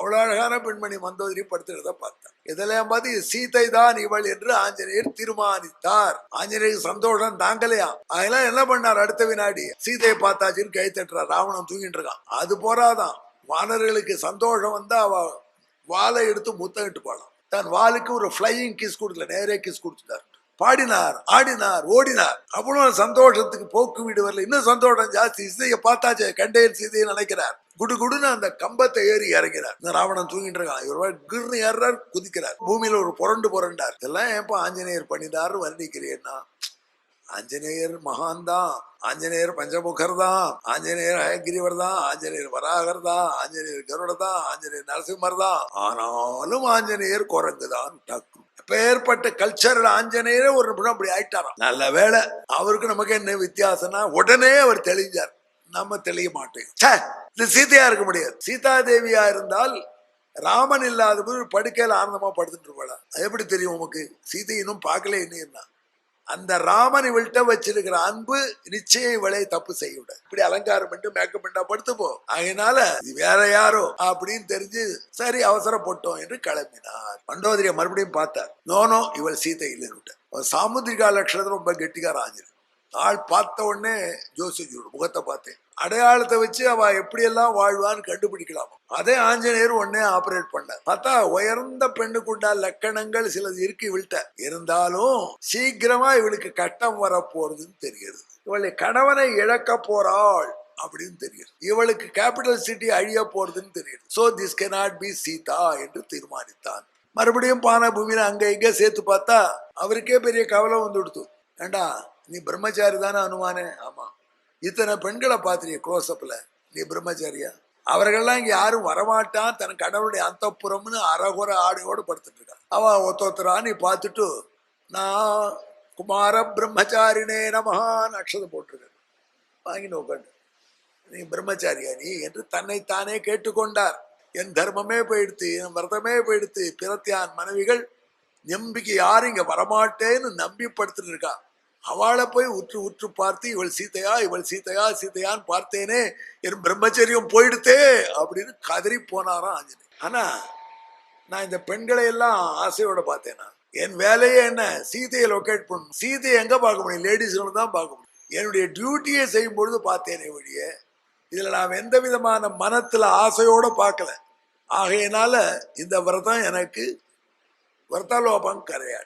அவ்வளவு அழகான பெண்மணி மந்தோதரி படுத்துறத பார்த்தான். இதெல்லாம் பார்த்து சீதை தான் இவள் என்று ஆஞ்சநேயர் தீர்மானித்தார். ஆஞ்சநேயருக்கு சந்தோஷம் தாங்கலையா. அதெல்லாம் என்ன பண்ணார், அடுத்த வினாடி சீதையை பார்த்தாச்சுன்னு கை தட்டுறார். ராவணன் தூங்கிட்டு இருக்கான். அது போறாதான், வானர்களுக்கு சந்தோஷம் வந்தா அவ வாளை எடுத்து முத்தமிட்டு போலாம். தன் வாளுக்கு ஒரு பிளையிங் கிஸ் கொடுக்கல, நேரே கிஸ் கொடுத்துட்டார். பாடினார், ஆடினார், ஓடினார். அவ்வளவு சந்தோஷத்துக்கு போக்கு வீடு வரல. இன்னும் சந்தோஷம் ஜாஸ்தி. சீதையை பார்த்தாச்சே, கண்டேன் சீதையை நினைக்கிறார். குடுகுடுன்னு அந்த கம்பத்தை ஏறி இறங்கிறார். இந்த ராவணன் தூங்கிட்டு இருக்கான். இவர் கிர்னு ஏறார், குதிக்கிறார். பூமியில ஒரு புரண்டார். இதெல்லாம் ஏப்பா ஆஞ்சநேயர் பண்ணினாரு வர்ணிக்கிறேன்னா, ஆஞ்சநேயர் மகான் தான், ஆஞ்சநேயர் பஞ்சமுகர் தான், ஆஞ்சநேயர் ஹயகிரிவர் தான், ஆஞ்சநேயர் வராகர் தான், ஆஞ்சநேயர் கருட தான், ஆஞ்சநேயர் நரசிம்மர் தான். ஆனாலும் ஆஞ்சநேயர் குரங்கு தான். ஏற்பட்ட கல்ச்சரல் ஆஞ்சநேயரே ஒரு நிமிஷம் அப்படி ஆயிட்டாராம். நல்ல வேலை, அவருக்கு நமக்கு என்ன வித்தியாசம்னா உடனே அவர் தெளிஞ்சார். நம்ம தெளிய மாட்டோம். இது சீதையா இருக்க முடியாது. சீதா தேவியா இருந்தால் ராமன் இல்லாத போது படுக்கையில ஆனந்தமா படுத்துட்டு இருப்பாளா? எப்படி தெரியும் உமக்கு? சீதை இன்னும் பார்க்கல. என்ன அந்த ராமன் இவள்கிட்ட வச்சிருக்கிற அன்பு நிச்சயம் இவளை தப்பு செய்ய விட. இப்படி அலங்காரம் பண்ணி மேக்கப் பண்ணா படுத்துப்போ. அதனால இது வேற யாரோ அப்படின்னு தெரிஞ்சு சரி அவசரப்பட்டோம் என்று கிளம்பினார். மண்டோதரிய மறுபடியும் பார்த்தார். நோனோ, இவள் சீதை இல்லைன்னு. சாமுத்திரிகா லட்சணத்துல ரொம்ப கெட்டிக்கார ஆஞ்சு. ஆள் பார்த்த உடனே ஜோசியோட முகத்தை பார்த்தேன். அடையாளத்தை வச்சு அவ எப்படியெல்லாம் வாழ்வான்னு கண்டுபிடிக்கலாம். அதே ஆஞ்சநேயர் உடனே ஆபரேட் பண்ண பார்த்தா உயர்ந்த பெண்ணுக்குண்டா லக்கணங்கள் சிலது இருக்கு இவள்கிட்ட. இருந்தாலும் சீக்கிரமா இவளுக்கு கட்டம் வர போறதுன்னு தெரியுது. இவளை கணவனை இழக்க போறாள் அப்படின்னு தெரியுது. இவளுக்கு கேபிட்டல் சிட்டி அழிய போறதுன்னு தெரியுது. So this cannot be Sita என்று தீர்மானித்தான். மறுபடியும் பான பூமியில அங்க இங்க சேர்த்து பார்த்தா அவருக்கே பெரிய கவலை வந்து கொடுத்து. ஏண்டா, நீ பிரம்மச்சாரி தானே அனுமானே? ஆமா. இத்தனை பெண்களை பார்த்திருக்க க்ளோஸ்அப்ல, நீ பிரம்மச்சாரியா? அவர்கள்லாம் இங்க யாரும் வரமாட்டான். தன் கடவுளுடைய அந்தப்புறம்னு அறகுற ஆடையோடு படுத்துட்டு இருக்கான். அவ ஒத்தொத்தரா நீ பார்த்துட்டு நான் குமார பிரம்மச்சாரினே நமஹான்னு அக்ஷதை போட்டிருக்க வாங்கின்னு உட்காந்து, நீ பிரம்மச்சாரியா நீ என்று தன்னைத்தானே கேட்டுக்கொண்டார். என் தர்மமே போயிடுத்து, என் விரதமே போயிடுத்து. பிறத்தியான் மனைவிகள் நம்பிக்கை யாரும் இங்க வரமாட்டேன்னு நம்பி படுத்துட்டு இருக்கா. அவளை போய் உற்று உற்று பார்த்து இவள் சீதையா, இவள் சீதையா, சீதையான்னு பார்த்தேனே, என் பிரம்மச்சரியம் போயிடுத்தே அப்படின்னு கதறி போனாராம் ஆஞ்சநேயர். ஆனா நான் இந்த பெண்களை எல்லாம் ஆசையோட பார்த்தேனா, என் வேலையே என்ன, சீதையை லொக்கேட் பண்ணணும். சீதையை எங்க பார்க்க முடியும்? லேடிஸ்களை தான் பார்க்க முடியும். என்னுடைய டியூட்டியை செய்யும் பொழுது பார்த்தேனே வழிய இதுல நான் எந்த விதமான மனத்துல ஆசையோட பார்க்கல. ஆகையினால இந்த விரதம் எனக்கு விரதலோபம் கரையாது.